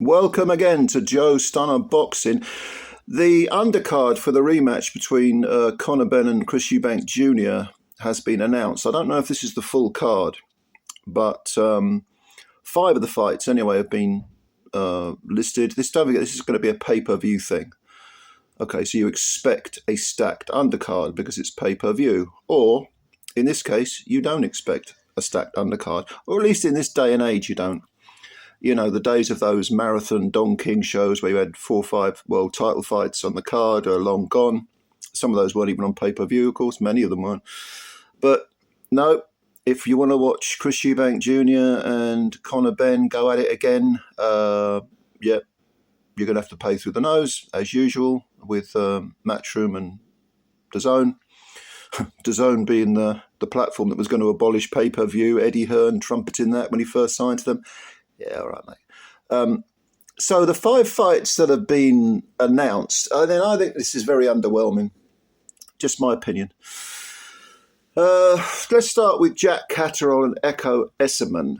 Welcome again to Joe Stunner Boxing. The undercard for the rematch between Conor Benn and Chris EUBANK Jr. has been announced. I don't know if this is the full card, but 5 of the fights anyway have been listed. This is going to be a pay-per-view thing. Okay, so you expect a stacked undercard because it's pay-per-view. Or, in this case, you don't expect a stacked undercard. Or at least in this day and age, you don't. You know, the days of those marathon Don King shows where you had 4 or 5 world title fights on the card are long gone. Some of those weren't even on pay-per-view, of course. Many of them weren't. But no, if you want to watch Chris EUBANK Jr. and Conor Benn go at it again, yeah, you're going to have to pay through the nose, as usual, with Matchroom and DAZN. DAZN being the platform that was going to abolish pay-per-view. Eddie Hearn trumpeting that when he first signed to them. Yeah, all right, mate. So the 5 fights that have been announced, then I think this is very underwhelming. Just my opinion. Let's start with Jack Catterall and Essuman.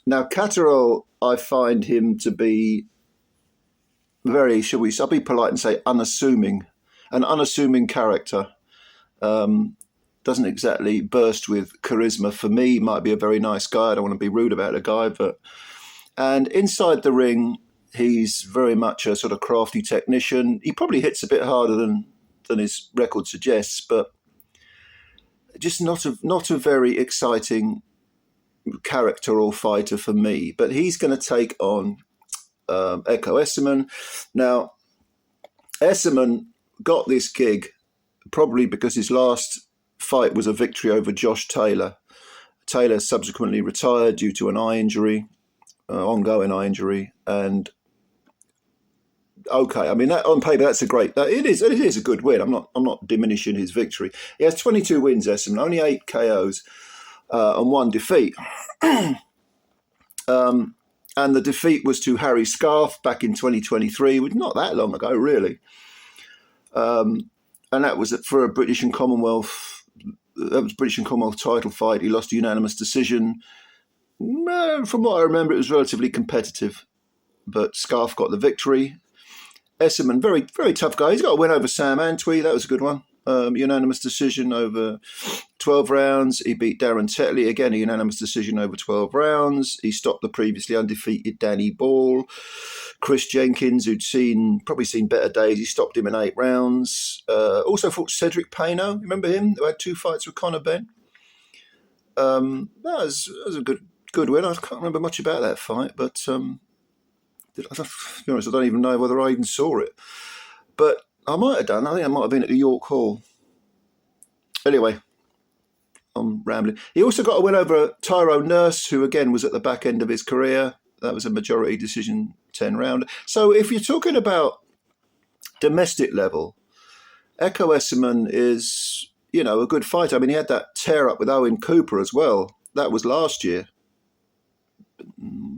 Now, Catterall, I find him to be very, I'll be polite and say unassuming. An unassuming character. Doesn't exactly burst with charisma. For me, might be a very nice guy. I don't want to be rude about the guy, but... And inside the ring, he's very much a sort of crafty technician. He probably hits a bit harder than his record suggests, but just not a very exciting character or fighter for me. But he's going to take on Essuman. Now, Essuman got this gig probably because his last fight was a victory over Josh Taylor. Taylor subsequently retired due to an eye injury. Ongoing eye injury, and okay, I mean that on paper that's a great. It is a good win. I'm not diminishing his victory. He has 22 wins, Essuman, only 8 KOs and 1 defeat. And the defeat was to Harry Scarf back in 2023, which not that long ago, really. And that was for a British and Commonwealth. That was British and Commonwealth title fight. He lost a unanimous decision. From what I remember, it was relatively competitive, but Scarf got the victory. Essuman, very, very tough guy. He's got a win over Sam Antwi. That was a good one. Unanimous decision over 12 rounds. He beat Darren Tetley. Again, a unanimous decision over 12 rounds. He stopped the previously undefeated Danny Ball. Chris Jenkins, who'd probably seen better days, he stopped him in 8 rounds. Also fought Cedric Payno. Remember him? Who had 2 fights with Conor Benn. That was a good win. I can't remember much about that fight, but to be honest, I don't even know whether I even saw it. But I might have done. I think I might have been at the York Hall. Anyway, I'm rambling. He also got a win over Tyrone Nurse, who again was at the back end of his career. That was a majority decision 10 round. So if you're talking about domestic level, Essuman is, a good fighter. I mean, he had that tear up with Owen Cooper as well. That was last year.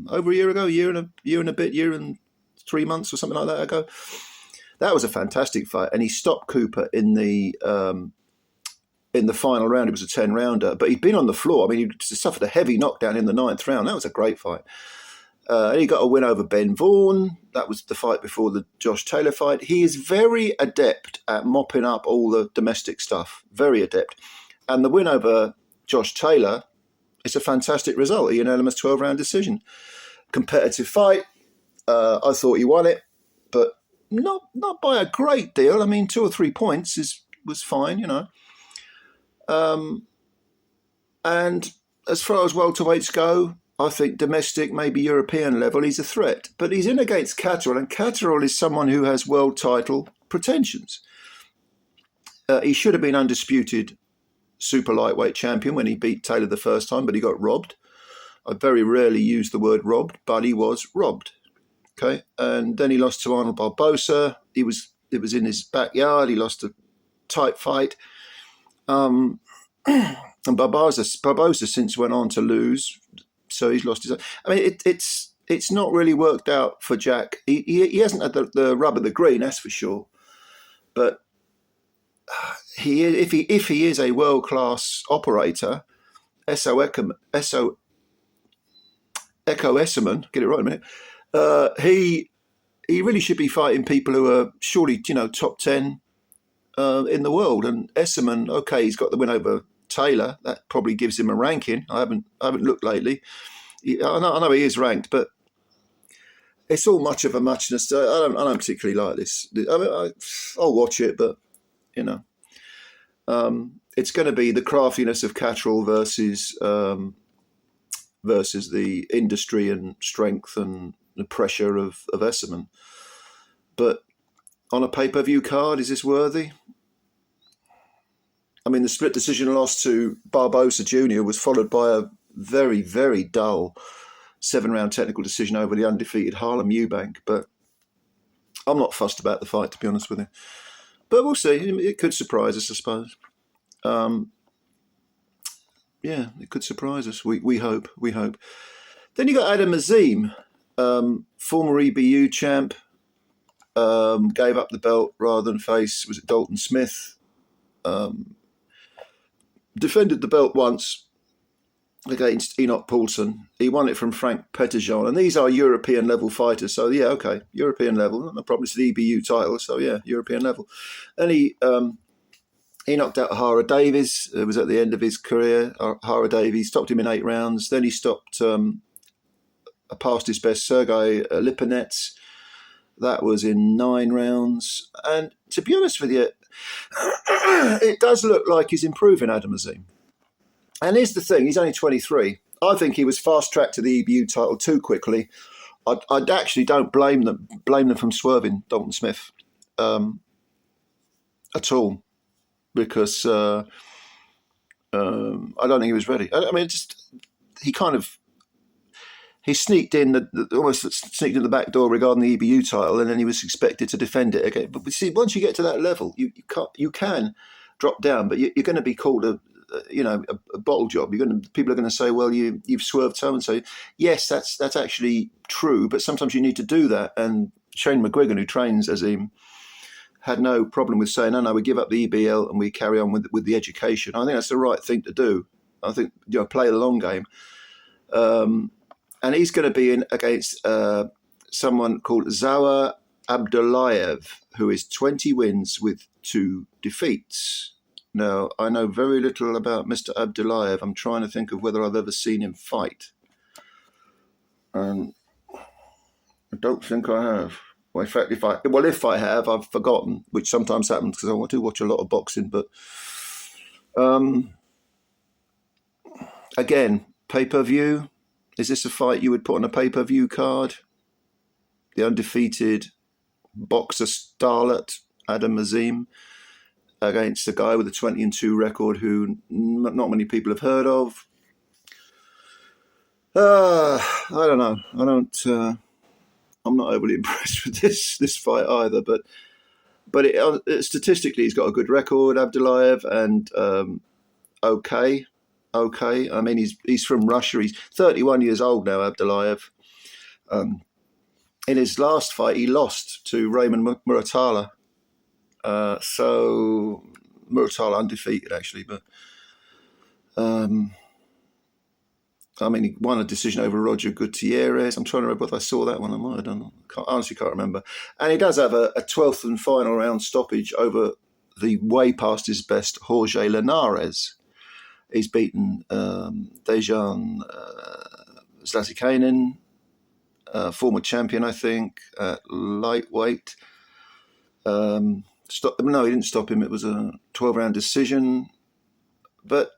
Over a year ago, year and 3 months or something like that ago. That was a fantastic fight, and he stopped Cooper in the final round. It was a 10-rounder, but he'd been on the floor. I mean, he suffered a heavy knockdown in the 9th round. That was a great fight. And he got a win over Ben Vaughan. That was the fight before the Josh Taylor fight. He is very adept at mopping up all the domestic stuff. Very adept. And the win over Josh Taylor, it's a fantastic result, a unanimous 12-round decision. Competitive fight. I thought he won it, but not by a great deal. I mean, 2 or 3 points was fine, And as far as welterweights go, I think domestic, maybe European level, he's a threat. But he's in against Catterall, and Catterall is someone who has world title pretensions. He should have been undisputed super lightweight champion when he beat Taylor the first time, but he got robbed. I very rarely use the word robbed, but he was robbed. Okay, and then he lost to Arnold Barbosa. It was in his backyard. He lost a tight fight. And Barbosa since went on to lose, so he's lost his. I mean, it's not really worked out for Jack. He hasn't had the rub of the green, that's for sure. But if he is a world class operator, Essuman, get it right in a minute. He really should be fighting people who are surely, top 10 in the world. And Essuman, okay, he's got the win over Taylor. That probably gives him a ranking. I haven't looked lately. I know he is ranked, but it's all much of a muchness. I don't particularly like this. I mean, I'll watch it, but it's going to be the craftiness of Catterall versus the industry and strength and the pressure of Essuman. But on a pay-per-view card, is this worthy? I mean, the split decision loss to Barbosa Jr. was followed by a very, very dull 7-round technical decision over the undefeated Harlem EUBANK. But I'm not fussed about the fight, to be honest with you. But we'll see. It could surprise us, I suppose. Yeah, it could surprise us. We hope. We hope. Then you got Azim, former EBU champ, gave up the belt rather than face, was it Dalton Smith? Defended the belt once against Enoch Paulson. He won it from Frank Petterjean. And these are European level fighters. So, yeah, okay, European level. No problem. It's the EBU title. So, yeah, European level. And he knocked out Hara Davies. It was at the end of his career. Hara Davies stopped him in 8 rounds. Then he stopped past his best Sergei Lipinets. That was in 9 rounds. And to be honest with you, it does look like he's improving, Azim. And here's the thing, he's only 23. I think he was fast-tracked to the EBU title too quickly. I actually don't blame them from swerving Dalton Smith at all, because I don't think he was ready. I mean, he sneaked in, almost sneaked in the back door regarding the EBU title, and then he was expected to defend it again. But see, once you get to that level, you can drop down, but you're going to be called a bottle job. People are going to say, well, you've swerved so and so. Yes, that's actually true, but sometimes you need to do that. And Shane McGuigan, who trains Azim, had no problem with saying, no, we give up the EBL and we carry on with the education. I think that's the right thing to do. I think play the long game. And he's going to be in against someone called Zawa Abdullev, who is 20 wins with 2 defeats. Now, I know very little about Mr. Abdullev. I'm trying to think of whether I've ever seen him fight. I don't think I have. Well, in fact, if I have, I've forgotten, which sometimes happens because I do watch a lot of boxing. But again, pay-per-view. Is this a fight you would put on a pay-per-view card? The undefeated boxer starlet, Azim, against a guy with a 20-2 record who not many people have heard of. I don't know. I'm not overly impressed with this fight either. But statistically, he's got a good record, Abdullev, and okay. I mean, he's from Russia. He's 31 years old now, Abdullev. In his last fight, he lost to Raymond Muratalla. So Muratalla undefeated, actually. But I mean, he won a decision over Roger Gutierrez. I'm trying to remember if I saw that one. I might have done. Honestly, can't remember. And he does have a 12th and final round stoppage over the way past his best Jorge Linares. He's beaten Dejan Zlazikainen, former champion, I think, at lightweight. No, he didn't stop him. It was a 12-round decision. But,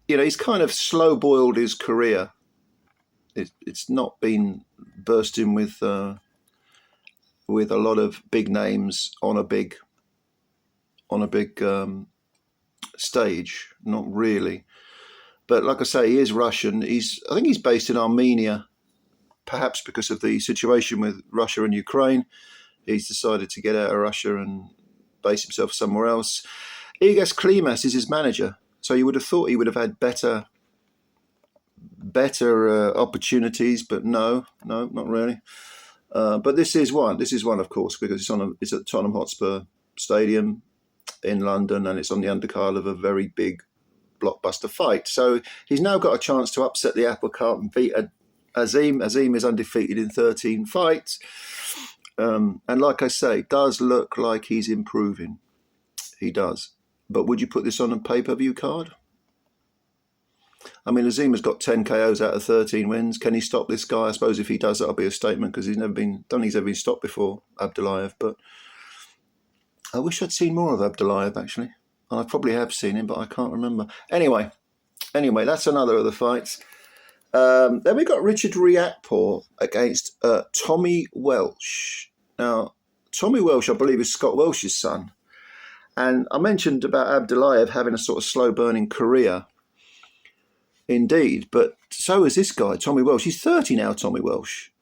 he's kind of slow-boiled his career. It's not been bursting with a lot of big names on a big stage, not really. But like I say, he is Russian. I think he's based in Armenia, perhaps because of the situation with Russia and Ukraine. He's decided to get out of Russia and base himself somewhere else. Igas Klimas is his manager, so you would have thought he would have had better opportunities, but no, not really. But this is one, of course, because it's at Tottenham Hotspur Stadium in London, and it's on the undercard of a very big blockbuster fight. So he's now got a chance to upset the apple cart and beat Azim is undefeated in 13 fights. And like I say, does look like he's improving. He does. But would you put this on a pay-per-view card? I mean, Azim has got 10 KOs out of 13 wins. Can he stop this guy? I suppose if he does, that'll be a statement, because don't think he's ever been stopped before, Abdullev. But I wish I'd seen more of Abdullev, actually. And I probably have seen him, but I can't remember. Anyway, that's another of the fights. Then we got Richard Riakporhe against Tommy Welch. Now, Tommy Welch, I believe, is Scott Welch's son. And I mentioned about Abdullev having a sort of slow-burning career. Indeed, but so is this guy, Tommy Welch. He's 30 now, Tommy Welch.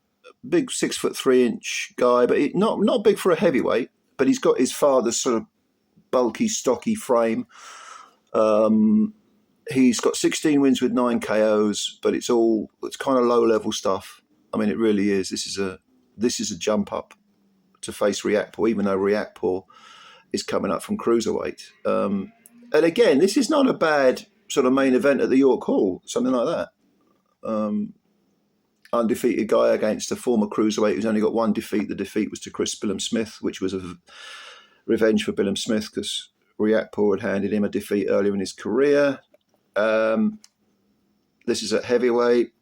Big 6'3" guy, but not big for a heavyweight, but he's got his father's sort of bulky, stocky frame. He's got 16 wins with 9 KOs, but it's kind of low-level stuff. I mean, it really is. This is a jump up to face Riakporhe, even though Riakporhe is coming up from cruiserweight. And again, this is not a bad sort of main event at the York Hall, something like that. Undefeated guy against a former cruiserweight who's only got one defeat. The defeat was to Chris Billam-Smith, which was a revenge for Billam-Smith because Riakporhe had handed him a defeat earlier in his career. This is at heavyweight.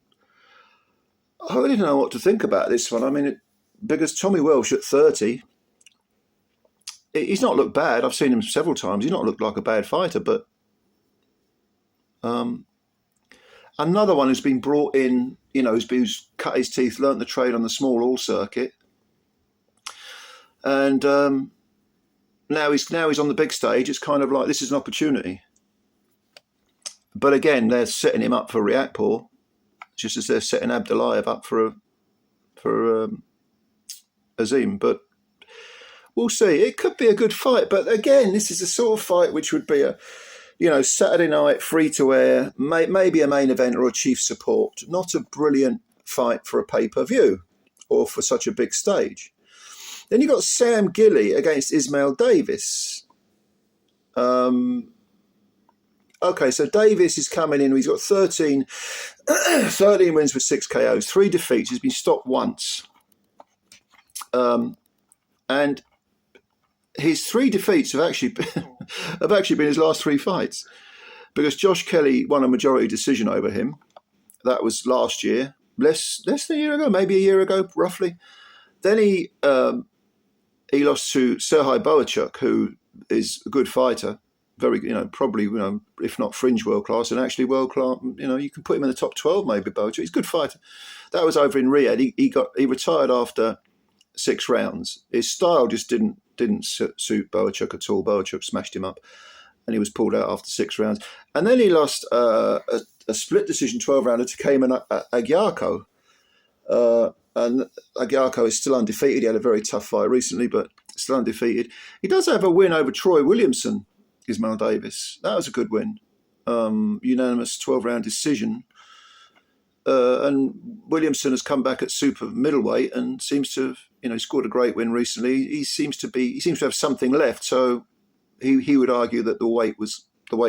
I really don't know what to think about this one. I mean, because Tommy Welch at 30, he's not looked bad. I've seen him several times. He's not looked like a bad fighter, but another one who's been brought in, who's cut his teeth, learnt the trade on the small all circuit, and now he's on the big stage. It's kind of like this is an opportunity. But again, they're setting him up for Riakporhe, just as they're setting Abdullev up for Azim. But we'll see. It could be a good fight. But again, this is a sort of fight which would be a Saturday night, free to air, maybe a main event or a chief support. Not a brilliant fight for a pay-per-view or for such a big stage. Then you've got Sam Gilly against Ismail Davis. Okay, so Davis is coming in. He's got 13 wins with 6 KOs, 3 defeats. He's been stopped once. And his 3 defeats have actually been his last 3 fights, because Josh Kelly won a majority decision over him. That was last year, less than a year ago, maybe a year ago, roughly. Then he lost to Serhij Boachuk, who is a good fighter, very, probably, if not fringe world class, and actually world class. You can put him in the top 12, maybe. Boachuk, he's a good fighter. That was over in Riyadh. He retired after 6 rounds. His style just didn't suit Boachuk at all. Boachuk smashed him up, and he was pulled out after 6 rounds. And then he lost a split decision 12-rounder to Cayman Agyarko. And Agyarko is still undefeated. He had a very tough fight recently, but still undefeated. He does have a win over Troy Williamson, Ismail Davis. That was a good win. Unanimous 12-round decision. And Williamson has come back at super middleweight and seems to have, scored a great win recently. He seems to have something left. So he would argue that the weight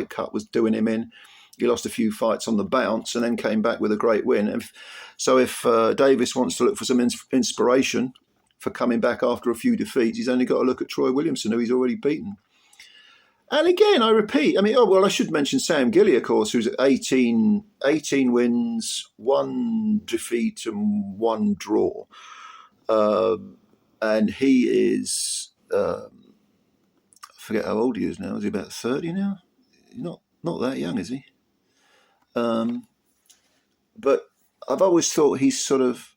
cut was doing him in. He lost a few fights on the bounce and then came back with a great win. If Davis wants to look for some inspiration for coming back after a few defeats, he's only got to look at Troy Williamson, who he's already beaten. And again, I repeat, I should mention Sam Gilly, of course, who's at 18 wins, 1 defeat and 1 draw. And he is, I forget how old he is now. Is he about 30 now? Not that young, is he? But I've always thought he's sort of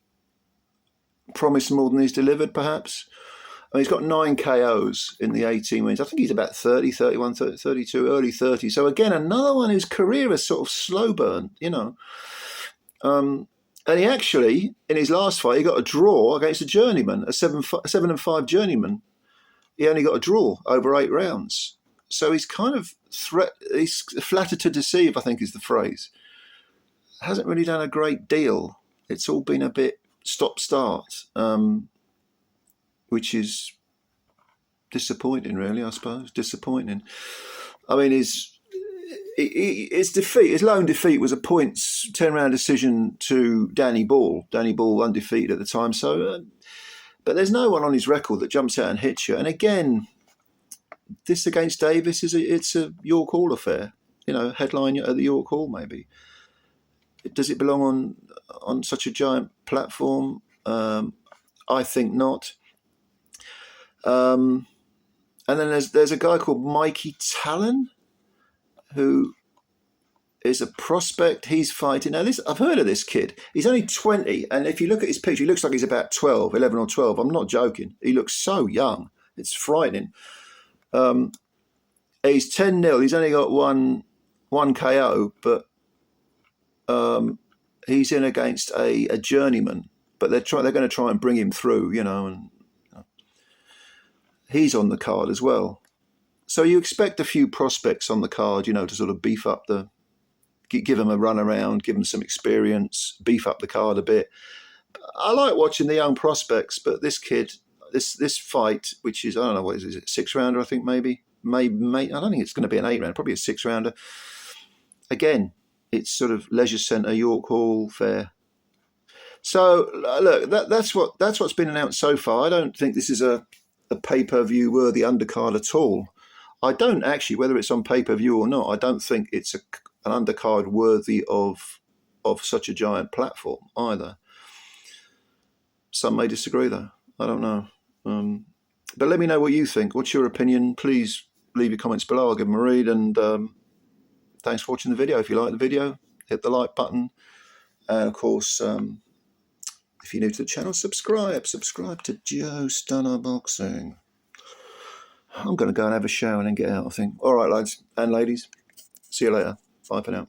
promised more than he's delivered, perhaps. He's got 9 KOs in the 18 wins. I think he's about 30, 31, 30, 32, early 30. So again, another one whose career is sort of slow burn, And he actually, in his last fight, he got a draw against a journeyman, a 7-5 journeyman. He only got a draw over 8 rounds. So he's kind of he's flattered to deceive, I think is the phrase. Hasn't really done a great deal. It's all been a bit stop-start. Which is disappointing, really, I suppose. Disappointing. I mean, his defeat, his lone defeat, was a points 10-round decision to Danny Ball. Danny Ball undefeated at the time. So, but there's no one on his record that jumps out and hits you. And again, this against Davis it's a York Hall affair. You know, headline at the York Hall maybe. Does it belong on such a giant platform? I think not. And then there's a guy called Mikey Talon, who is a prospect. He's fighting. Now, I've heard of this kid. He's only 20, and if you look at his picture, he looks like he's about 12, 11 or 12. I'm not joking. He looks so young. It's frightening. He's 10-0. He's only got one KO, but he's in against a journeyman. But they're going to try and bring him through, you know, and he's on the card as well. So you expect a few prospects on the card, you know, to sort of beef up give them a run around, give them some experience, beef up the card a bit. I like watching the young prospects, but this kid, this fight, which is, I don't know, what is it, 6-rounder, I think maybe. I don't think it's going to be an 8-rounder, probably a 6-rounder. Again, it's sort of leisure centre, York Hall fare. So look, that's what's been announced so far. I don't think this is a pay-per-view worthy undercard at all. I don't actually, whether it's on pay-per-view or not, I don't think it's an undercard worthy of such a giant platform either. Some may disagree though. I don't know. But let me know what you think. What's your opinion? Please leave your comments below. I'll give them a read. And thanks for watching the video. If you like the video, hit the like button. And of course, if you're new to the channel, subscribe. Subscribe to Joe Stunner Boxing. I'm going to go and have a shower and then get out, I think. All right, lads and ladies. See you later. Bye for now.